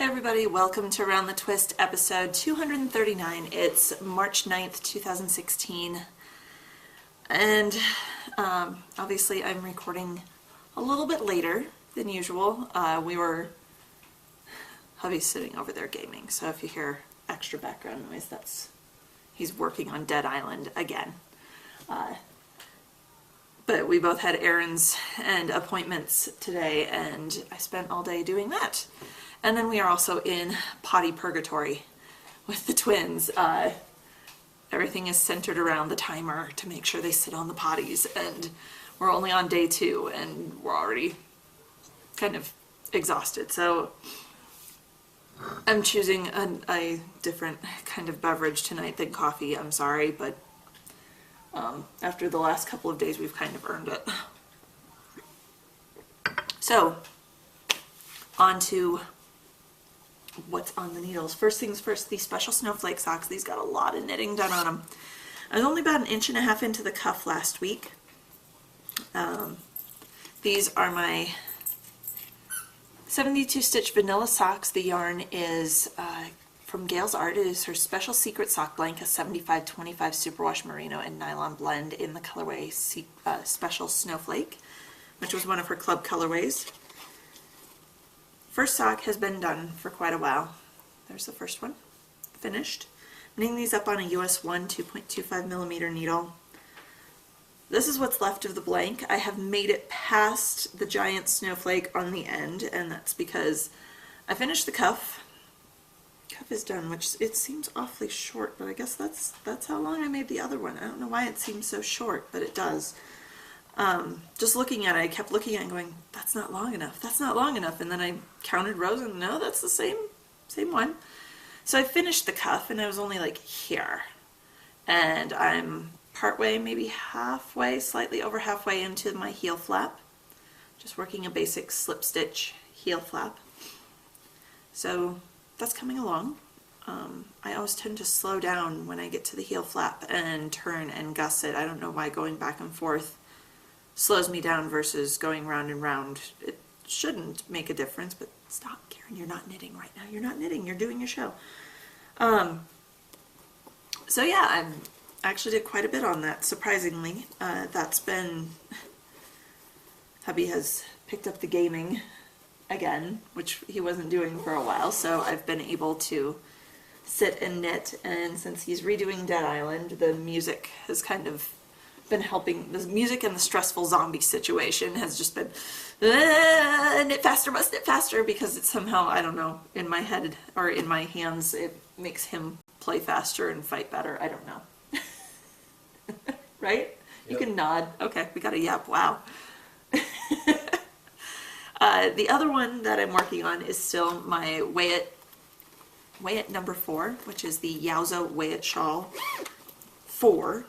everybody, welcome to Around the Twist episode 239. It's March 9th, 2016, and obviously I'm recording a little bit later than usual. Hubby's sitting over there gaming, so if you hear extra background noise, he's working on Dead Island again. But we both had errands and appointments today, and I spent all day doing that. And then we are also in Potty Purgatory with the twins. Everything is centered around the timer to make sure they sit on the potties, and we're only on day 2 and we're already kind of exhausted. So I'm choosing a different kind of beverage tonight than coffee. I'm sorry, but after the last couple of days we've kind of earned it. So on to what's on the needles. First things first, these special snowflake socks. These got a lot of knitting done on them. I was only about 1.5 inches into the cuff last week. These are my 72 stitch vanilla socks. The yarn is from Gail's Art. It is her special secret sock blank, a 75-25 superwash merino and nylon blend in the colorway special snowflake, which was one of her club colorways. First sock has been done for quite a while. There's the first one, finished. I'm knitting these up on a US 1 2.25 millimeter needle. This is what's left of the blank. I have made it past the giant snowflake on the end, and that's because I finished the cuff. Cuff is done, which it seems awfully short, but I guess that's how long I made the other one. I don't know why it seems so short, but it does. Just looking at it, I kept looking at it and going, that's not long enough, that's not long enough, and then I counted rows and no, that's the same one. So I finished the cuff and I was only like here, and I'm partway, maybe halfway, slightly over halfway into my heel flap, just working a basic slip stitch heel flap. So that's coming along. I always tend to slow down when I get to the heel flap and turn and gusset. I don't know why going back and forth slows me down versus going round and round. It shouldn't make a difference, but stop, Karen, you're not knitting right now. You're not knitting, you're doing your show. So yeah, I actually did quite a bit on that, surprisingly. That's been, hubby has picked up the gaming again, which he wasn't doing for a while, so I've been able to sit and knit, and since he's redoing Dead Island, the music has kind of been helping. The music and the stressful zombie situation has just been knit faster, must knit faster, because it's somehow, I don't know, in my head or in my hands it makes him play faster and fight better. I don't know. Right? Yep. You can nod. Okay, we got a yep. Wow. The other one that I'm working on is still my Weigh It number 4, which is the Yowza Weigh It Shawl 4.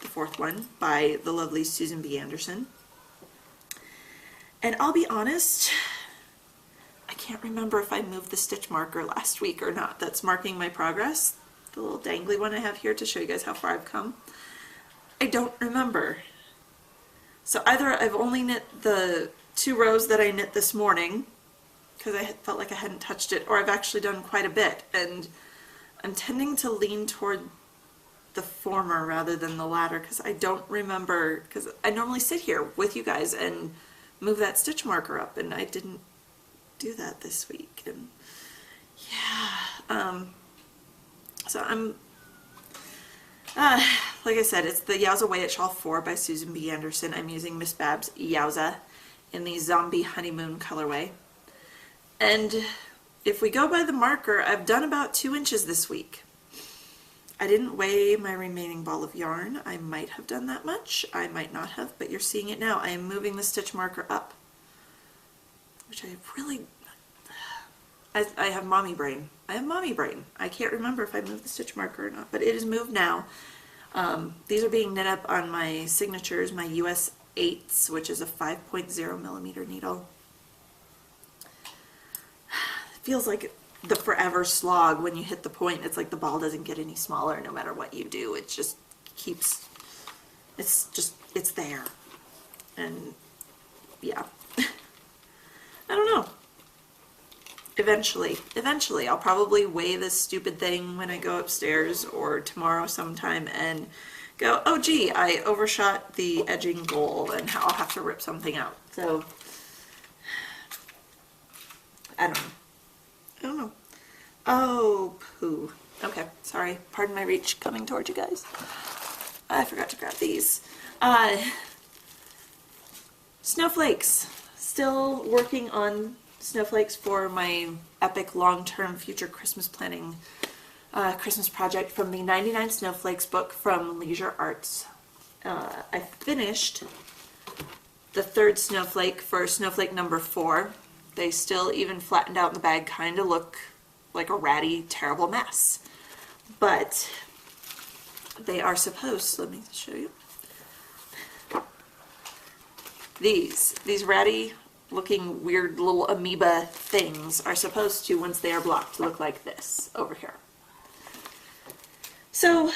The 4th one by the lovely Susan B. Anderson. And I'll be honest, I can't remember if I moved the stitch marker last week or not. That's marking my progress, the little dangly one I have here to show you guys how far I've come. I don't remember. So either I've only knit the 2 rows that I knit this morning because I felt like I hadn't touched it, or I've actually done quite a bit, and I'm tending to lean toward the former rather than the latter, because I don't remember, because I normally sit here with you guys and move that stitch marker up, and I didn't do that this week. And yeah, so I'm like I said, it's the Yowza Weigh It Shawl 4 by Susan B. Anderson. I'm using Miss Babs Yowza in the Zombie Honeymoon colorway, and if we go by the marker, I've done about 2 inches this week. I didn't weigh my remaining ball of yarn. I might have done that much. I might not have, but you're seeing it now. I am moving the stitch marker up, which I really, I have mommy brain. I have mommy brain. I can't remember if I moved the stitch marker or not, but it is moved now. These are being knit up on my signatures, my US 8s, which is a 5.0 millimeter needle. It feels like the forever slog when you hit the point. It's like the ball doesn't get any smaller no matter what you do. It just keeps, it's there. And yeah, I don't know. Eventually, I'll probably weigh this stupid thing when I go upstairs or tomorrow sometime and go, oh gee, I overshot the edging goal and I'll have to rip something out. So, I don't know. I don't know. Oh, poo. Okay, sorry. Pardon my reach coming towards you guys. I forgot to grab these. Snowflakes. Still working on snowflakes for my epic long-term future Christmas planning Christmas project from the 99 Snowflakes book from Leisure Arts. I finished the third snowflake for snowflake number 4. They still, even flattened out in the bag, kind of look like a ratty, terrible mess. But they are supposed, let me show you. These ratty looking weird little amoeba things are supposed to, once they are blocked, look like this over here. So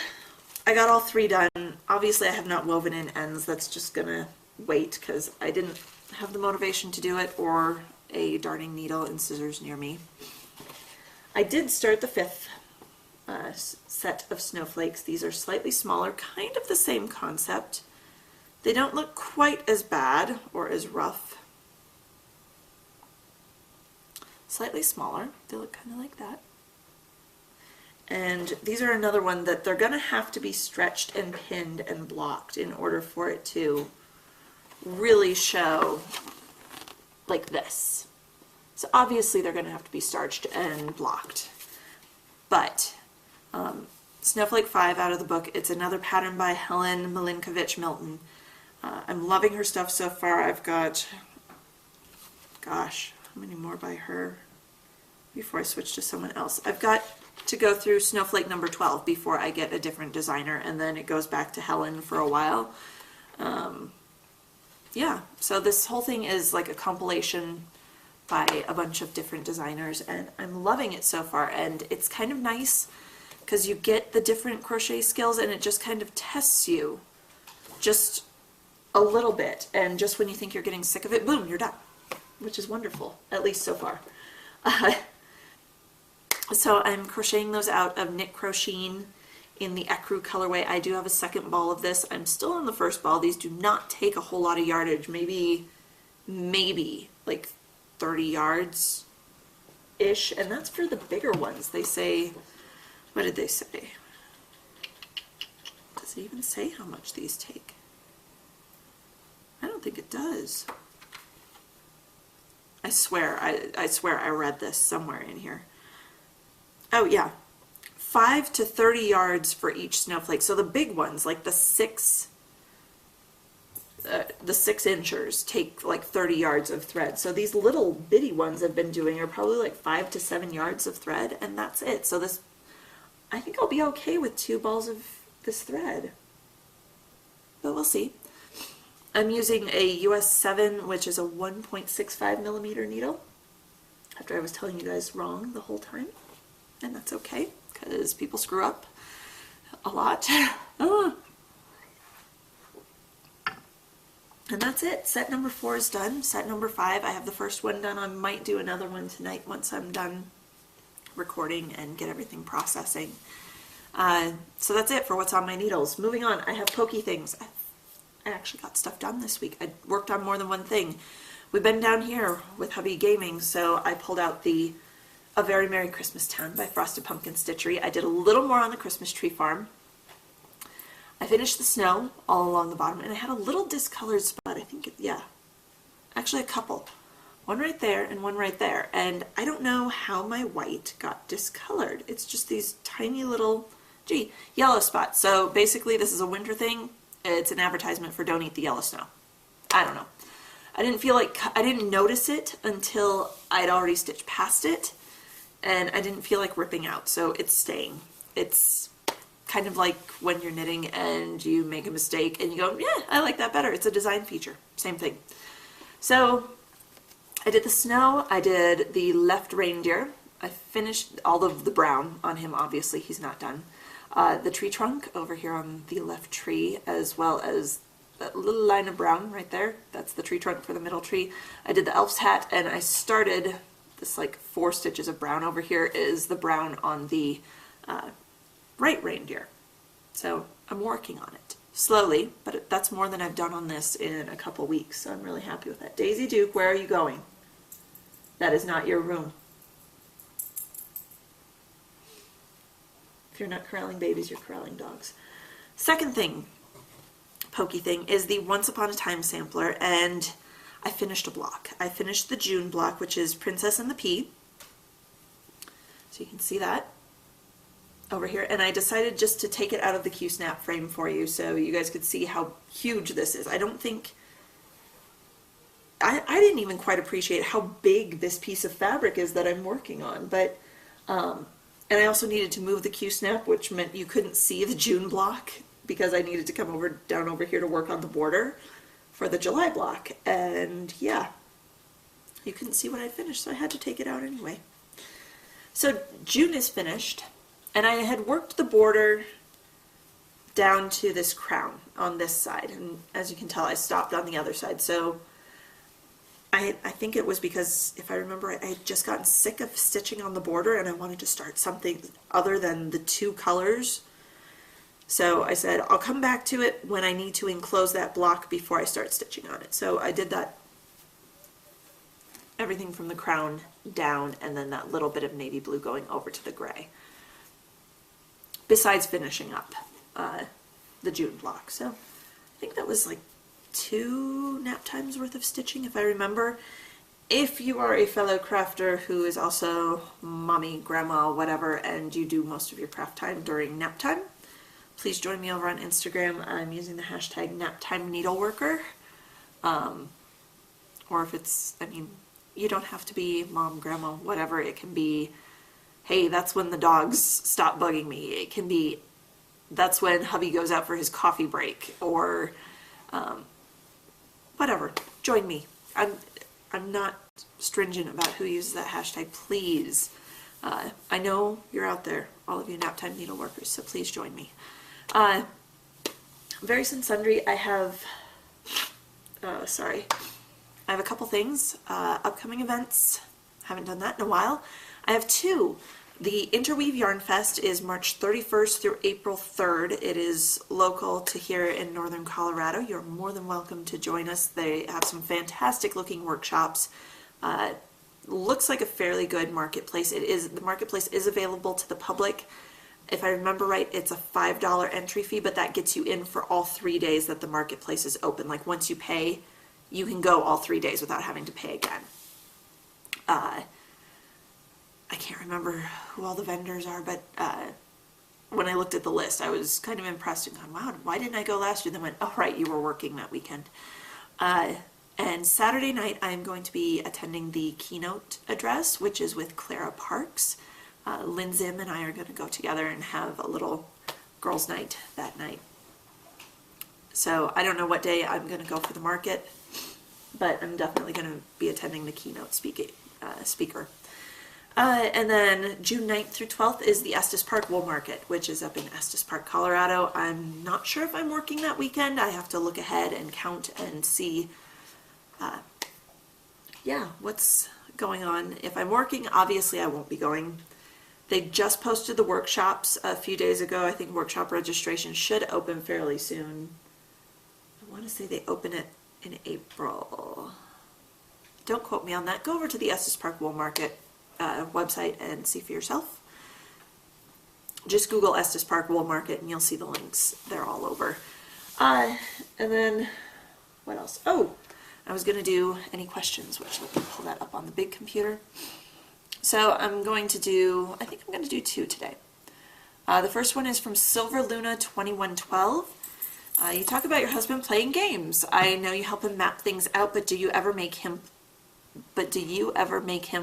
I got all 3 done. Obviously I have not woven in ends. That's just gonna wait because I didn't have the motivation to do it or a darning needle and scissors near me. I did start the 5th set of snowflakes. These are slightly smaller, kind of the same concept. They don't look quite as bad or as rough. Slightly smaller. They look kind of like that. And these are another one that they're going to have to be stretched and pinned and blocked in order for it to really show like this. So obviously they're going to have to be starched and blocked. But Snowflake 5 out of the book, it's another pattern by Helen Malinkovich-Milton. I'm loving her stuff so far. I've got, gosh, how many more by her before I switch to someone else? I've got to go through Snowflake number 12 before I get a different designer, and then it goes back to Helen for a while. Yeah, so this whole thing is like a compilation by a bunch of different designers, and I'm loving it so far. And it's kind of nice because you get the different crochet skills and it just kind of tests you just a little bit, and just when you think you're getting sick of it, boom, you're done, which is wonderful, at least so far. So I'm crocheting those out of Knit Crocheting in the Ecru colorway. I do have a second ball of this. I'm still on the first ball. These do not take a whole lot of yardage, maybe like 30 yards ish, and that's for the bigger ones. They say, what did they say? Does it even say how much these take? I don't think it does. I swear I read this somewhere in here. Oh yeah, 5 to 30 yards for each snowflake. So the big ones, like the 6 inchers, take like 30 yards of thread. So these little bitty ones I've been doing are probably like 5 to 7 yards of thread, and that's it. So this, I think I'll be okay with 2 balls of this thread, but we'll see. I'm using a US 7, which is a 1.65 millimeter needle, after I was telling you guys wrong the whole time. And that's okay, because people screw up a lot. And that's it. Set number 4 is done. Set number 5, I have the first one done. I might do another one tonight once I'm done recording and get everything processing. So that's it for what's on my needles. Moving on, I have pokey things. I actually got stuff done this week. I worked on more than one thing. We've been down here with hubby gaming, so I pulled out the A Very Merry Christmas Town by Frosted Pumpkin Stitchery. I did a little more on the Christmas tree farm. I finished the snow all along the bottom, and I had a little discolored spot, I think, yeah, actually a couple. One right there and one right there, and I don't know how my white got discolored. It's just these tiny little, yellow spots. So basically this is a winter thing. It's an advertisement for Don't Eat the Yellow Snow. I don't know. I didn't notice it until I'd already stitched past it, and I didn't feel like ripping out, so it's staying. It's kind of like when you're knitting and you make a mistake and you go, yeah, I like that better. It's a design feature. Same thing. So I did the snow. I did the left reindeer. I finished all of the brown on him. Obviously, he's not done. The tree trunk over here on the left tree, as well as that little line of brown right there. That's the tree trunk for the middle tree. I did the elf's hat, and I started this like 4 stitches of brown over here is the brown on the right reindeer. So I'm working on it slowly, but that's more than I've done on this in a couple weeks, so I'm really happy with that. Daisy Duke, where are you going? That is not your room. If you're not corralling babies, you're corralling dogs. Second thing, pokey thing, is the Once Upon a Time sampler, and I finished a block. I finished the June block, which is Princess and the Pea. So you can see that over here, and I decided just to take it out of the Q-snap frame for you so you guys could see how huge this is. I don't think, I didn't even quite appreciate how big this piece of fabric is that I'm working on, but, and I also needed to move the Q-snap, which meant you couldn't see the June block because I needed to come down over here to work on the border for the July block, and yeah, you couldn't see what I finished, so I had to take it out anyway. So June is finished, and I had worked the border down to this crown on this side, and as you can tell, I stopped on the other side. So I think it was because, if I remember right, I had just gotten sick of stitching on the border and I wanted to start something other than the 2 colors. So I said, I'll come back to it when I need to enclose that block before I start stitching on it. So I did that, everything from the crown down, and then that little bit of navy blue going over to the gray, besides finishing up the June block. So I think that was like 2 nap times worth of stitching, if I remember. If you are a fellow crafter who is also mommy, grandma, whatever, and you do most of your craft time during nap time, please join me over on Instagram. I'm using the hashtag NapTimeNeedleworker. Or if it's, I mean, you don't have to be mom, grandma, whatever. It can be, hey, that's when the dogs stop bugging me. It can be, that's when hubby goes out for his coffee break, or whatever. Join me. I'm not stringent about who uses that hashtag. Please. I know you're out there, all of you Naptime Needleworkers, so please join me. Various and sundry, I have, I have a couple things, upcoming events, haven't done that in a while. I have 2. The Interweave Yarn Fest is March 31st through April 3rd. It is local to here in northern Colorado. You're more than welcome to join us. They have some fantastic looking workshops. Looks like a fairly good marketplace. The marketplace is available to the public. If I remember right, it's a $5 entry fee, but that gets you in for all 3 days that the marketplace is open. Like, once you pay, you can go all 3 days without having to pay again. I can't remember who all the vendors are, but when I looked at the list, I was kind of impressed and going, wow, why didn't I go last year? Then went, oh right, you were working that weekend. And Saturday night, I'm going to be attending the keynote address, which is with Clara Parks. Lynn Zim and I are going to go together and have a little girls' night that night. So I don't know what day I'm going to go for the market, but I'm definitely going to be attending the keynote speaker. And then June 9th through 12th is the Estes Park Wool Market, which is up in Estes Park, Colorado. I'm not sure if I'm working that weekend. I have to look ahead and count and see, what's going on. If I'm working, obviously I won't be going. They just posted the workshops a few days ago. I think workshop registration should open fairly soon. I want to say they open it in April. Don't quote me on that. Go over to the Estes Park Wool Market website and see for yourself. Just Google Estes Park Wool Market and you'll see the links. They're all over. And then, what else? Oh, I was going to do any questions, which let me pull that up on the big computer. So I think I'm going to do 2 today. The first one is from Silver Luna 2112. You talk about your husband playing games. I know you help him map things out, but do you ever make him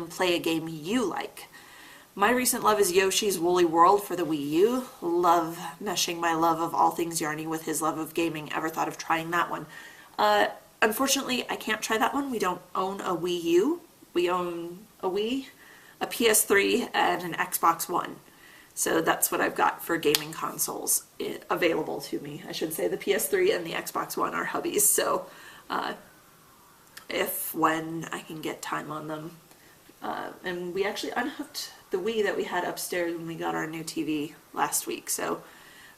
play a game you like? My recent love is Yoshi's Woolly World for the Wii U. Love meshing my love of all things yarny with his love of gaming. Ever thought of trying that one? Unfortunately, I can't try that one. We don't own a Wii U. We own a Wii, a PS3, and an Xbox One. So that's what I've got for gaming consoles available to me. I should say the PS3 and the Xbox One are hubbies. So when I can get time on them, And we actually unhooked the Wii that we had upstairs when we got our new TV last week. So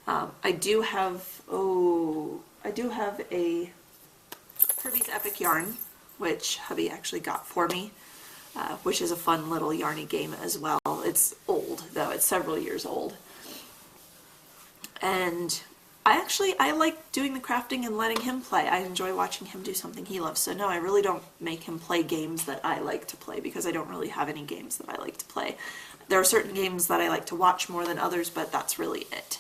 I do have a Kirby's Epic Yarn, which hubby actually got for me, which is a fun little yarny game as well. It's old though, it's several years old. And I like doing the crafting and letting him play. I enjoy watching him do something he loves. So no, I really don't make him play games that I like to play because I don't really have any games that I like to play. There are certain games that I like to watch more than others, but that's really it.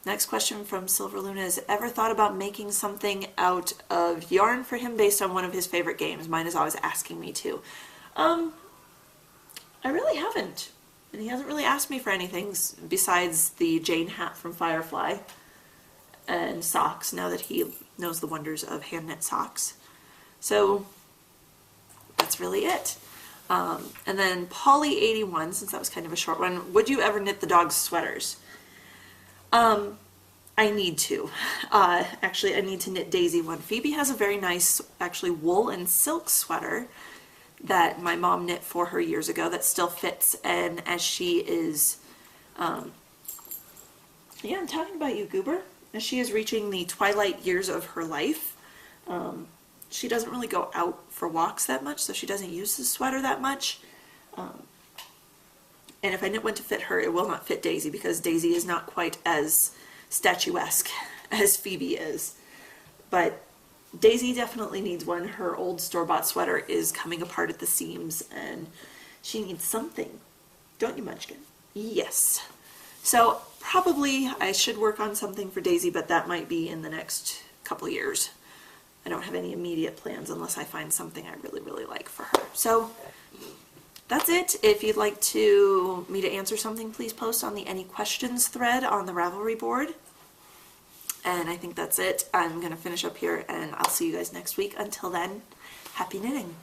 Next question from Silver Luna is, ever thought about making something out of yarn for him based on one of his favorite games? Mine is always asking me to. I really haven't. And he hasn't really asked me for anything besides the Jane hat from Firefly and socks, now that he knows the wonders of hand knit socks. So that's really it. And then Polly81, since that was kind of a short one, would you ever knit the dog's sweaters? I need to. Actually, I need to knit Daisy one. Phoebe has a very nice, actually, wool and silk sweater that my mom knit for her years ago that still fits, and as she is, yeah, I'm talking about you, Goober. As she is reaching the twilight years of her life, she doesn't really go out for walks that much, so she doesn't use the sweater that much. And if I knit one to fit her, it will not fit Daisy, because Daisy is not quite as statuesque as Phoebe is. But Daisy definitely needs one. Her old store-bought sweater is coming apart at the seams, and she needs something. Don't you, Munchkin? Yes. So probably I should work on something for Daisy, but that might be in the next couple years. I don't have any immediate plans unless I find something I really, really like for her. So that's it. If you'd like me to answer something, please post on the Any Questions thread on the Ravelry board. And I think that's it. I'm going to finish up here, and I'll see you guys next week. Until then, happy knitting!